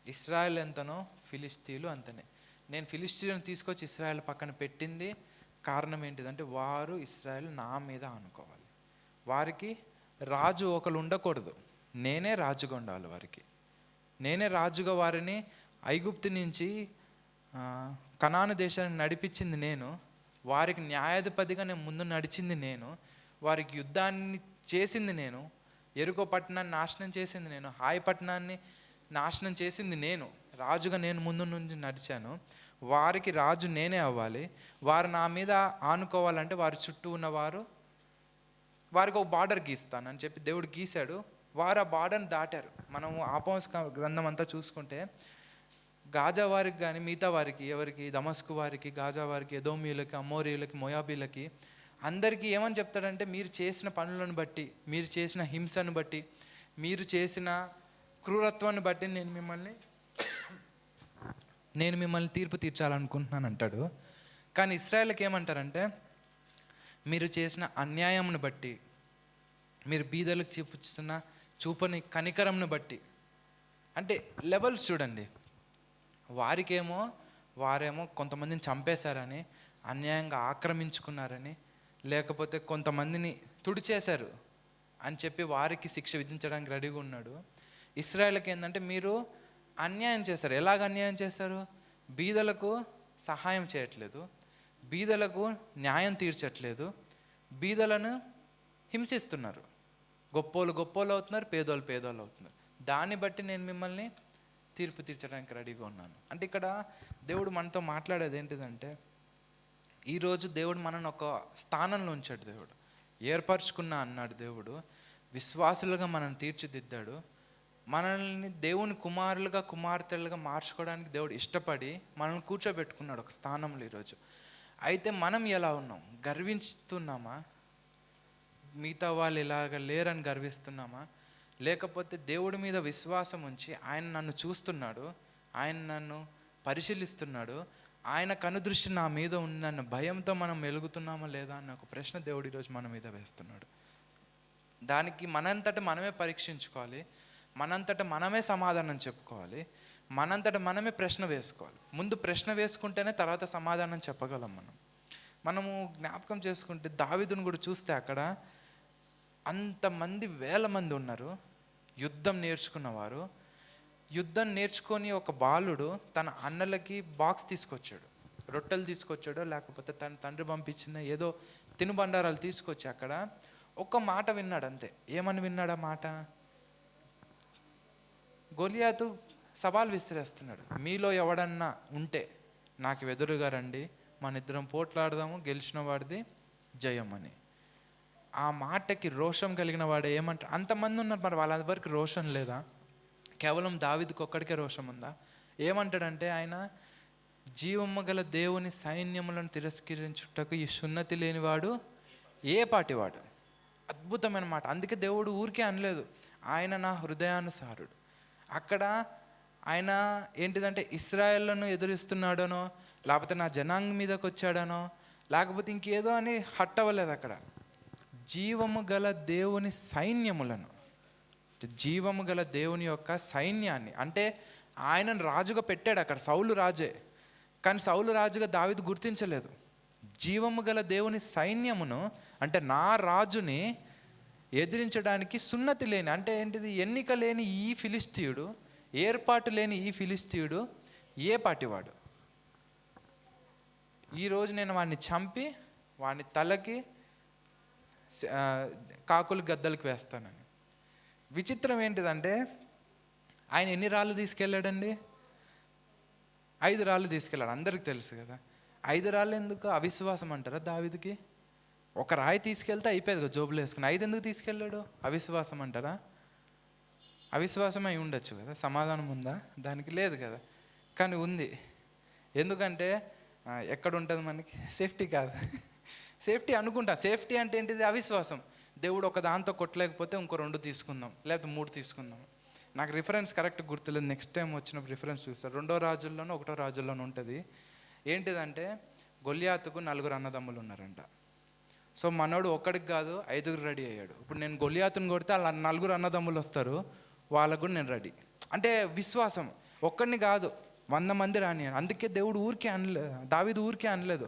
ఇశ్రాయేల్ ఎంతనో ఫిలిష్తీయులు అంతనే. నేను ఫిలిష్తీయులను తీసుకొచ్చి ఇశ్రాయేల్ పక్కన పెట్టింది కారణం ఏంటిదంటే, వారు ఇశ్రాయేల్ నా మీద అనుకోవాలి. వారికి రాజు ఒకరు ఉండకూడదు, నేనే రాజుగా ఉండాలి వారికి. నేనే రాజుగా వారిని ఐగుప్తు నుంచి కనాను దేశానికి నడిపించింది నేను. వారికి న్యాయాధిపతిగా నేను ముందు నడిచింది నేను. వారికి యుద్ధాన్ని చేసింది నేను. ఎరుకో పట్టణాన్ని నాశనం చేసింది నేను. హాయి పట్టణాన్ని నాశనం చేసింది నేను. రాజుగా నేను ముందు నుంచి నడిచాను. వారికి రాజు నేనే అవ్వాలి. వారు నా మీద ఆనుకోవాలంటే వారి చుట్టూ ఉన్నవారు, వారికి ఒక బార్డర్ గీస్తానని చెప్పి దేవుడు గీశాడు. వారు ఆ బార్డర్ని దాటారు. మనము ఆమోస్ గ్రంథం అంతా చూసుకుంటే గాజా వారికి కానీ మిగతా వారికి, ఎవరికి, దమస్కు వారికి, గాజా వారికి, ఎదోమీయులకి, అమోరీయులకి, మోయాబీలకి అందరికీ ఏమని చెప్తాడంటే, మీరు చేసిన పనులను బట్టి, మీరు చేసిన హింసను బట్టి, మీరు చేసిన క్రూరత్వాన్ని బట్టి నేను మిమ్మల్ని తీర్పు తీర్చాలనుకుంటున్నాను అంటాడు. కానీ ఇశ్రాయేలుకి ఏమంటారంటే, మీరు చేసిన అన్యాయంను బట్టి, మీరు బీదలకు చూపుతున్న చూపని కనికరంను బట్టి, అంటే లెవెల్స్ చూడండి. వారేమో కొంతమందిని చంపేశారని, అన్యాయంగా ఆక్రమించుకున్నారని, లేకపోతే కొంతమందిని తుడిచేశారు అని చెప్పి వారికి శిక్ష విధించడానికి రెడీగా ఉన్నాడు. ఇశ్రాయేలుకి ఏంటంటే, మీరు అన్యాయం చేశారు. ఎలాగ అన్యాయం చేశారు? బీదలకు సహాయం చేయట్లేదు, బీదలకు న్యాయం తీర్చట్లేదు, బీదలను హింసిస్తున్నారు. గొప్పోళ్ళు అవుతున్నారు, పేదోళ్ళు అవుతున్నారు. దాన్ని బట్టి నేను మిమ్మల్ని తీర్పు తీర్చడానికి రెడీగా ఉన్నాను. అంటే ఇక్కడ దేవుడు మనతో మాట్లాడేది ఏంటిదంటే, ఈరోజు దేవుడు మనల్ని ఒక స్థానంలో ఉంచాడు. దేవుడు ఏర్పరచుకున్నా అన్నాడు. దేవుడు విశ్వాసులుగా మనల్ని తీర్చిదిద్దాడు. మనల్ని దేవుని కుమారులుగా, కుమార్తెలుగా మార్చుకోవడానికి దేవుడు ఇష్టపడి మనల్ని కూర్చోబెట్టుకున్నాడు ఒక స్థానంలో ఈరోజు. అయితే మనం ఎలా ఉన్నాం? గర్విస్తున్నామా? మిగతా వాళ్ళు ఇలాగ లేరని గర్విస్తున్నామా? లేకపోతే దేవుడి మీద విశ్వాసం ఉంచి, ఆయన నన్ను చూస్తున్నాడు, ఆయన నన్ను పరిశీలిస్తున్నాడు, ఆయన కనుదృష్టి నా మీద ఉందన్న భయంతో మనం మెలుగుతున్నామా లేదా అన్న ఒక ప్రశ్న దేవుడు ఈరోజు మన మీద వేస్తున్నాడు. దానికి మనంతట మనమే పరీక్షించుకోవాలి, మనంతట మనమే సమాధానం చెప్పుకోవాలి, మనంతట మనమే ప్రశ్న వేసుకోవాలి. ముందు ప్రశ్న వేసుకుంటేనే తర్వాత సమాధానం చెప్పగలం. మనము జ్ఞాపకం చేసుకుంటే దావీదును కూడా చూస్తే అక్కడ అంతమంది 1000 మంది ఉన్నారు, యుద్ధం నేర్చుకున్నవారు. యుద్ధం నేర్చుకొని ఒక బాలుడు తన అన్నలకి బాక్స్ తీసుకొచ్చాడు, రొట్టెలు తీసుకొచ్చాడో లేకపోతే తన తండ్రి పంపించిన ఏదో తినుబండారాలు తీసుకొచ్చి అక్కడ ఒక్క మాట విన్నాడు అంతే. ఏమని విన్నాడు ఆ మాట? గొలియాతు సవాల్ విసిరేస్తున్నాడు, మీలో ఎవడన్నా ఉంటే నాకు ఎదురుగా రండి, మన ఇద్దరం పోట్లాడదాము, గెలిచిన వాడిది జయం అని. ఆ మాటకి రోషం కలిగిన వాడు ఏమంటారు? అంతమంది ఉన్నారు, మరి వాళ్ళందరికీ రోషం లేదా? కేవలం దావీదుకు ఒక్కడికే రోషం ఉందా? ఏమంటాడంటే ఆయన, జీవము గల దేవుని సైన్యములను తిరస్కరించుటకు ఈ సున్నతి లేనివాడు ఏ పాటివాడు. అద్భుతమైన మాట. అందుకే దేవుడు ఊరికే అనలేదు, ఆయన నా హృదయానుసారుడు. అక్కడ ఆయన ఏంటిదంటే ఇశ్రాయేలును ఎదురిస్తున్నాడనో, లేకపోతే నా జనాంగం మీదకి వచ్చాడనో, లేకపోతే ఇంకేదో అని హట్ అవ్వలేదు. అక్కడ జీవము గల దేవుని సైన్యములను, జీవము గల దేవుని యొక్క సైన్యాన్ని, అంటే ఆయనను రాజుగా పెట్టాడు అక్కడ. సౌలు రాజే, కానీ సౌలు రాజుగా దావీదు గుర్తించలేదు. జీవము గల దేవుని సైన్యమును అంటే నా రాజుని ఎదిరించడానికి సున్నతి లేని, అంటే ఏంటిది, ఎన్నిక లేని ఈ ఫిలిస్తీయుడు, ఏర్పాటు లేని ఈ ఫిలిస్తీయుడు ఏ పాటివాడు? ఈరోజు నేను వాడిని చంపి వాడిని తలకి కాకులు గద్దలకు వేస్తానని. విచిత్రం ఏంటిదంటే ఆయన ఎన్ని రాళ్ళు తీసుకెళ్ళాడండి? 5 రాళ్ళు తీసుకెళ్ళాడు. అందరికి తెలుసు కదా. 5 రాళ్ళు ఎందుకు? అవిశ్వాసం అంటారా దావీదుకి? ఒక రాయి తీసుకెళ్తే అయిపోయేది కదా, జోబులు వేసుకుని. 5 ఎందుకు తీసుకెళ్ళాడు? అవిశ్వాసం అంటారా? అవిశ్వాసం అయి ఉండొచ్చు కదా, సమాధానం ఉందా దానికి? లేదు కదా, కానీ ఉంది. ఎందుకంటే ఎక్కడ ఉంటుంది మనకి సేఫ్టీ? కాదు సేఫ్టీ అనుకుంటా. సేఫ్టీ అంటే ఏంటిది? అవిశ్వాసం. దేవుడు ఒక దాంతో కొట్టలేకపోతే ఇంకో 2 తీసుకుందాం, లేకపోతే 3 తీసుకుందాం. నాకు రిఫరెన్స్ కరెక్ట్ గుర్తులేదు, నెక్స్ట్ టైం వచ్చినప్పుడు రిఫరెన్స్ చూస్తారు. 2 రాజుల్లోనూ 1 రాజుల్లోనూ ఉంటుంది. ఏంటిదంటే గొలియాతుకు 4 అన్నదమ్ములు ఉన్నారంట. సో మనోడు ఒక్కడికి కాదు 5 రెడీ అయ్యాడు. ఇప్పుడు నేను గొలియాతుని కొడితే వాళ్ళ 4 అన్నదమ్ములు వస్తారు, వాళ్ళకు కూడా నేను రెడీ. అంటే విశ్వాసం. ఒక్కడిని కాదు, 100 మంది రాని. అందుకే దేవుడు ఊరికే అనలేదు, దావీదు ఊరికే అనలేదు,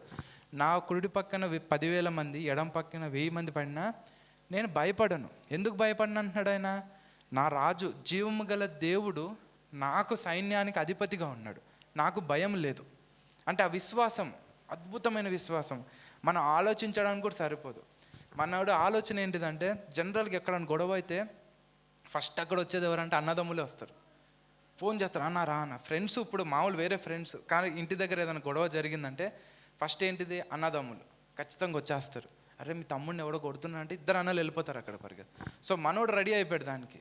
నా కుడి పక్కన 10,000 మంది, ఎడం పక్కన 1000 మంది పడినా నేను భయపడను. ఎందుకు భయపడను అంటున్నాడు ఆయన? నా రాజు, జీవము గల దేవుడు నాకు సైన్యానికి అధిపతిగా ఉన్నాడు, నాకు భయం లేదు. అంటే ఆ విశ్వాసం అద్భుతమైన విశ్వాసం. మనం ఆలోచించడానికి కూడా సరిపోదు. మనోడు ఆలోచన ఏంటిదంటే, జనరల్గా ఎక్కడైనా గొడవ అయితే ఫస్ట్ అక్కడ వచ్చేది ఎవరంటే అన్నదమ్ములే వస్తారు. ఫోన్ చేస్తారు, అన్న రా అన్న. ఫ్రెండ్స్ ఇప్పుడు మామూలు వేరే ఫ్రెండ్స్, కానీ ఇంటి దగ్గర ఏదైనా గొడవ జరిగిందంటే ఫస్ట్ ఏంటిది? అన్నదమ్ములు ఖచ్చితంగా వచ్చేస్తారు. అరే మీ తమ్ముడిని ఎవడో కొడుతున్నా అంటే 2 అన్నలు వెళ్ళిపోతారు అక్కడ పరిగెత్తి. సో మనోడు రెడీ అయిపోయాడు దానికి.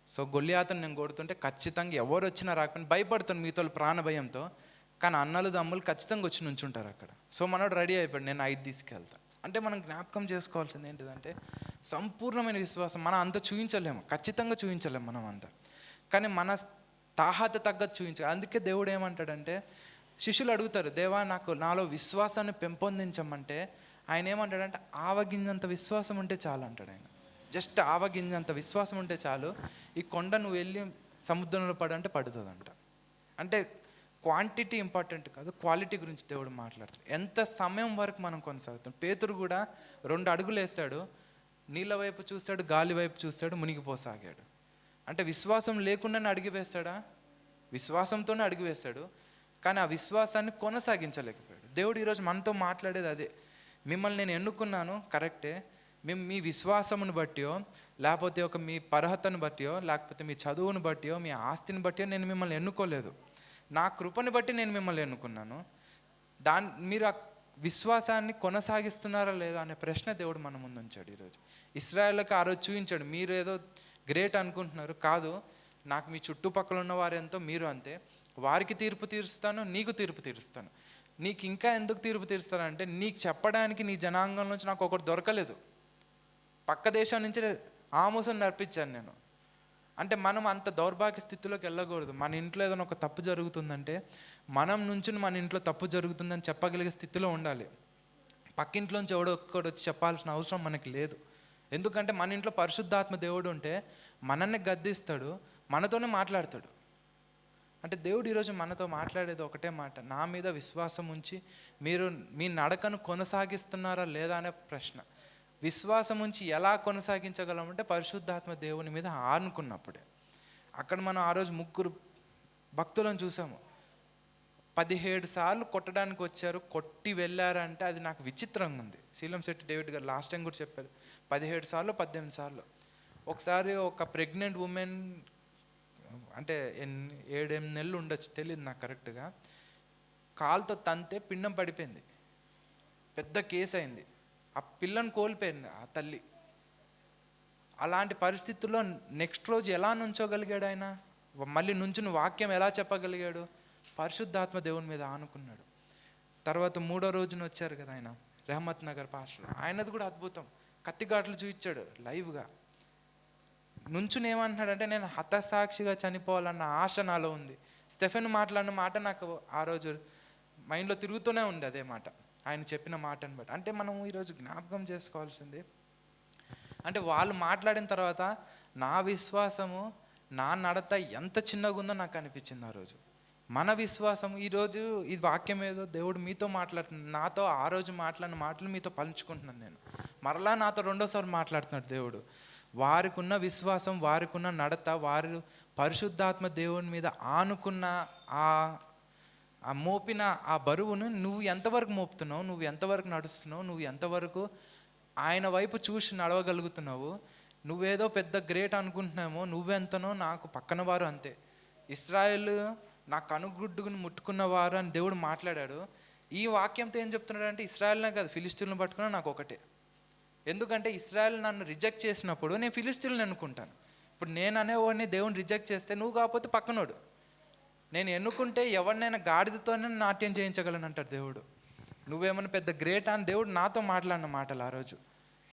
సో గొలియాతుని నేను కొడుతుంటే ఖచ్చితంగా ఎవరు వచ్చినా రాకపోయినా భయపడుతాను మీతో ప్రాణ భయంతో, కానీ అన్నలు తమ్ములు ఖచ్చితంగా వచ్చి నుంచుంటారు అక్కడ. సో మనోడు రెడీ అయిపోయాడు, నేను 5 తీసుకెళ్తాను. అంటే మనం జ్ఞాపకం చేసుకోవాల్సింది ఏంటిదంటే సంపూర్ణమైన విశ్వాసం. మనం అంత చూపించలేము, ఖచ్చితంగా చూపించలేము మనం అంతా, కానీ మన తాహత తగ్గట్టు చూపించాలి. అందుకే దేవుడు ఏమంటాడంటే, శిష్యులు అడుగుతారు, దేవా నాలో విశ్వాసాన్ని పెంపొందించమంటే ఆయన ఏమంటాడంటే, ఆవగింజంత విశ్వాసం ఉంటే చాలు అంటాడు ఆయన. జస్ట్ ఆవగింజంత విశ్వాసం ఉంటే చాలు, ఈ కొండ నువ్వు వెళ్ళి సముద్రంలో పడంటే పడుతుందంట. అంటే క్వాంటిటీ ఇంపార్టెంట్ కాదు, క్వాలిటీ గురించి దేవుడు మాట్లాడతాడు. ఎంత సమయం వరకు మనం కొనసాగుతాం. పేతురు కూడా 2 అడుగులు వేస్తాడు, నీళ్ళ వైపు చూస్తాడు, గాలి వైపు చూస్తాడు, మునిగిపోసాగాడు. అంటే విశ్వాసం లేకుండానే అడిగి వేస్తాడా? విశ్వాసంతోనే అడిగి వేస్తాడు, కానీ ఆ విశ్వాసాన్ని కొనసాగించలేకపోయాడు. దేవుడు ఈరోజు మనతో మాట్లాడేది అదే. మిమ్మల్ని నేను ఎన్నుకున్నాను కరెక్టే, మీ విశ్వాసమును బట్టియో, లేకపోతే మీ అర్హతను బట్టియో, లేకపోతే మీ చదువును బట్టియో, మీ ఆస్తిని బట్టియో నేను మిమ్మల్ని ఎన్నుకోలేదు. నా కృపని బట్టి నేను మిమ్మల్ని ఎన్నుకున్నాను. మీరు ఆ విశ్వాసాన్ని కొనసాగిస్తున్నారా లేదా అనే ప్రశ్న దేవుడు మన ముందు ఉంచాడు ఈరోజు. ఇశ్రాయేలుకి ఆ రోజు చూపించాడు, మీరు ఏదో గ్రేట్ అనుకుంటున్నారు, కాదు, నాకు మీ చుట్టుపక్కల ఉన్న వారెంతో మీరు అంతే. వారికి తీర్పు తీరుస్తాను, నీకు తీర్పు తీరుస్తాను. నీకు ఇంకా ఎందుకు తీర్పు తీరుస్తానంటే, నీకు చెప్పడానికి నీ జనాంగం నుంచి నాకు ఒకటి దొరకలేదు, పక్క దేశం నుంచి ఆమోసం నడిపించాను నేను. అంటే మనం అంత దౌర్భాగ్య స్థితిలోకి వెళ్ళకూడదు. మన ఇంట్లో ఏదైనా ఒక తప్పు జరుగుతుందంటే మనం నుంచి మన ఇంట్లో తప్పు జరుగుతుందని చెప్పగలిగే స్థితిలో ఉండాలి. పక్కింట్లోంచి ఎవడో ఒక్కడు వచ్చి చెప్పాల్సిన అవసరం మనకి లేదు. ఎందుకంటే మన ఇంట్లో పరిశుద్ధాత్మ దేవుడు ఉంటే మనల్ని గద్దిస్తాడు, మనతోనే మాట్లాడతాడు. అంటే దేవుడు ఈరోజు మనతో మాట్లాడేది ఒకటే మాట, నా మీద విశ్వాసం ఉంచి మీరు మీ నడకను కొనసాగిస్తున్నారా లేదా అనే ప్రశ్న. విశ్వాసం ఉంచి ఎలా కొనసాగించగలమంటే పరిశుద్ధాత్మ దేవుని మీద ఆనుకున్నప్పుడే. అక్కడ మనం ఆ రోజు 3 భక్తులను చూసాము. 17 సార్లు కొట్టడానికి వచ్చారు, కొట్టి వెళ్ళారంటే అది నాకు విచిత్రంగా ఉంది. శీలంశెట్టి డేవిడ్ గారు లాస్ట్ టైం కూడా చెప్పారు, 17 సార్లు 18 సార్లు. ఒకసారి ఒక ప్రెగ్నెంట్ ఉమెన్, అంటే 7-8 నెలలు ఉండొచ్చు, తెలియదు నాకు కరెక్ట్గా, కాలుతో తంతే పిండం పడిపోయింది. పెద్ద కేసు అయింది. ఆ పిల్లని కోల్పోయింది ఆ తల్లి. అలాంటి పరిస్థితుల్లో నెక్స్ట్ రోజు ఎలా నుంచోగలిగాడు ఆయన? మళ్ళీ నుంచుని వాక్యం ఎలా చెప్పగలిగాడు? పరిశుద్ధాత్మ దేవుని మీద ఆనుకున్నాడు. తర్వాత 3వ రోజున వచ్చారు కదా ఆయన, రెహమత్ నగర్ పాస్టర్, ఆయనది కూడా అద్భుతం. కత్తిఘాట్లు చూపించాడు లైవ్గా. నుంచుని ఏమంటున్నాడంటే, నేను హతసాక్షిగా చనిపోవాలన్న ఆశ నాలో ఉంది. స్టెఫెన్ మాట్లాడిన మాట నాకు ఆ రోజు మైండ్లో తిరుగుతూనే ఉంది, అదే మాట, ఆయన చెప్పిన మాటను బట్టి. అంటే మనం ఈరోజు జ్ఞాపకం చేసుకోవాల్సింది, అంటే వాళ్ళు మాట్లాడిన తర్వాత నా విశ్వాసము, నా నడత ఎంత చిన్నగా ఉందో నాకు అనిపించింది ఆ రోజు. మన విశ్వాసం ఈరోజు, ఈ వాక్యం ఏదో దేవుడు మీతో మాట్లాడుతున్నాడు, నాతో ఆ రోజు మాట్లాడిన మాటలు మీతో పంచుకుంటున్నాను నేను. మరలా నాతో 2వసారి మాట్లాడుతున్నాడు దేవుడు. వారికి ఉన్న విశ్వాసం, వారికి ఉన్న నడత, వారు పరిశుద్ధాత్మ దేవుని మీద ఆనుకున్న ఆ మోపిన ఆ బరువును నువ్వు ఎంతవరకు మోపుతున్నావు, నువ్వు ఎంతవరకు నడుస్తున్నావు, నువ్వు ఎంతవరకు ఆయన వైపు చూసి నడవగలుగుతున్నావు. నువ్వేదో పెద్ద గ్రేట్ అనుకుంటున్నామో, నువ్వెంతనో నాకు పక్కన వారు అంతే. ఇశ్రాయేలు నా కనుగుడ్డుని ముట్టుకున్నవారు అని దేవుడు మాట్లాడాడు. ఈ వాక్యంతో ఏం చెప్తున్నాడు అంటే, ఇశ్రాయేల్నే కాదు, ఫిలిస్తీన్లను పట్టుకున్నా నాకు ఒకటే. ఎందుకంటే ఇశ్రాయేల్ నన్ను రిజెక్ట్ చేసినప్పుడు నేను ఫిలిస్తీన్లను ఎన్నుకుంటాను. ఇప్పుడు నేను అనేవాడిని దేవుని రిజెక్ట్ చేస్తే, నువ్వు కాకపోతే పక్కనోడు. నేను ఎన్నుకుంటే ఎవరినైనా గాడిదతోనే నాట్యం చేయించగలను అంటాడు దేవుడు. నువ్వేమన్నా పెద్ద గ్రేట్ అని దేవుడు నాతో మాట్లాడిన మాటలు ఆ రోజు.